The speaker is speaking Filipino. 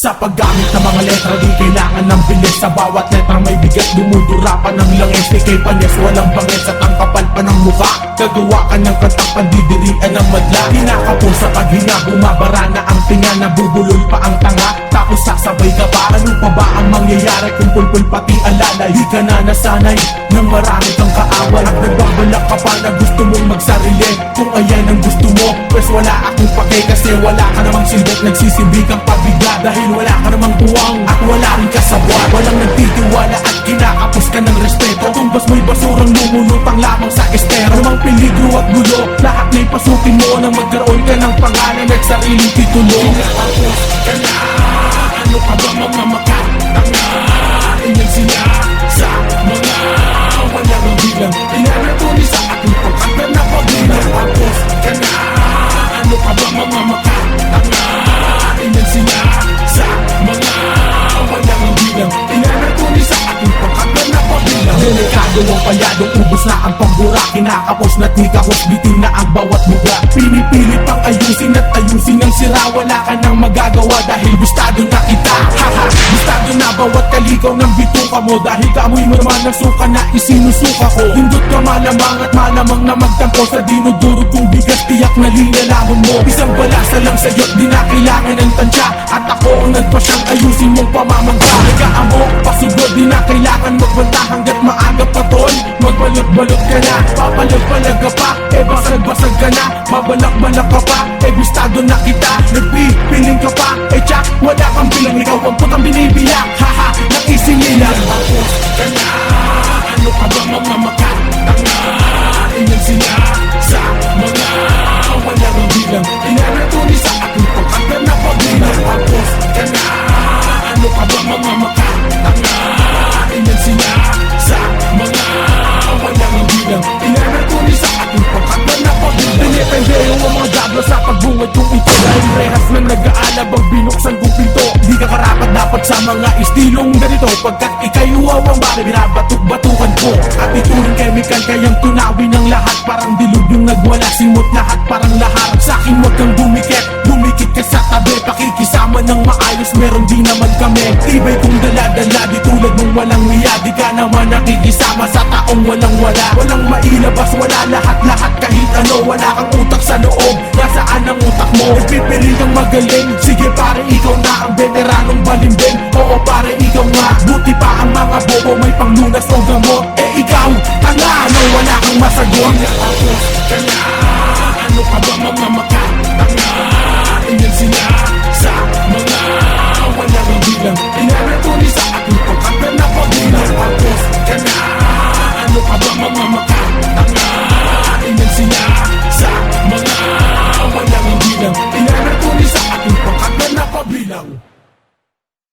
Sa paggamit ng mga letra di kailangan ng bilis. Sa bawat letra may bigat, dumudura pa ng langis. Di kay panis, walang bangis at ang kapal pa ng mukha. Gagawa ka ng kantang pandidirian ng madla. Hinakapon sa paghinga, bumabara na ang tinga. Nabubulol pa ang tanga, tapos sasabay ka pa. Ano pa ba ang mangyayari kung pulpul pati alala? Di ka na nasanay nang marami kang kaaway. At nagbabalak ka pa na gusto mong magsarili. Kung ayan ang gusto mo, pues wala akong pake. Kasi wala ka namang silbot, nagsisilbi kang pabiga. Dahil wala ka namang buwang at wala rin kasabwat. Walang nagtitiwala at kinakapos ka ng respeto. Tumbas mo'y basurang lumulutang lamang sa estero. Anumang peligro at gulo, lahat na'y pasukin mo nang magkaroon ka ng pangalan at sariling titulo. Kinakapos ka na, ano ka ba mga makatanga? Iyan sila sa mga walang ang bilang. Inanatuni sa aking pagkakal na pagbilang. Kinakapos ka na, ano ka ba mga makatanga? Iyan sila sa mga walang ang bilang. Inanatuni sa aking pagkakal na pagbilang. Delikado ang palyadong ubos na ang pambura. Kinakapos na't nikahos, bitin na ang bawat buga. Pinipilit pang ayusin at ayusin ang sira. Wala ka nang magagawa dahil gustado na kita. Haha, gustado na bawat kalikaw ng bituka mo. Dahil kamoy mo naman ang suka na isinusuka ko. Hindot ka malamang at malamang na magtampo sa dinudurog kong bigas. Tiyak na linalahon mo. Isang balasa lang sa'yo't di na kailangan ng tansya. At ako ang nagpasyang ayusin mong pamamangka. Nag-aamok, pasugod, di na kailangan magbanta hanggat maaga pa tol. Magbalot-balot ka na, papalag-palag ka pa. Basag-basag ka na, mabalak-balak ka pa. Gustado na kita, nagpipiling ka pa. Tsak, wala kang bilang, ikaw ang putang binibiyak. Haha, nakisinilang. Tapos ka na, ano ka ba mga makatanga? Iyan sila sa mga walang ang bilang. Inanatuni sa aking pagkakal na pagbilang. Tapos ka na, ano ka ba mga makatanga? Iyan sila sa mga walang ang bilang. Inanatuni sa aking pagkakal na pagbilang. Pinipende yung mga dablo sa pagbungad kong ito. Dahil rehas na nag-aalab ang binuksan kong pinto. Di ka karapat dapat sa mga estilong ganito. Pagkat ika'y uwawang bari, binabatuk-batukan ko. At ituring chemical kayang tunawin ang lahat. Parang dilog yung nagwala, simot lahat parang lahar. Sa'kin wag kang dumikit, dumikit ka sa tabi. Pakikisama ng maayos, meron di naman kami. Tibay kong dala-dala, di tulad mong walang niya. Di ka naman nakikisama sa taong walang-wala. Walang mailabas, wala lahat-lahat kahit ano. Wala kang utak sa loob, nasaan ang utak mo? Nagpipili kang magaling, sige pare ikaw na ang veteranong balimbing. Oo pare ikaw nga, buti pa ang mga bobo may panglunas o gamot. Eh ikaw, tanga, no wala kang masagot. Tapos ka na, ano ka ba mga makatanga? Iyan sila sa mga walang ang bilang. Inanatuni sa aking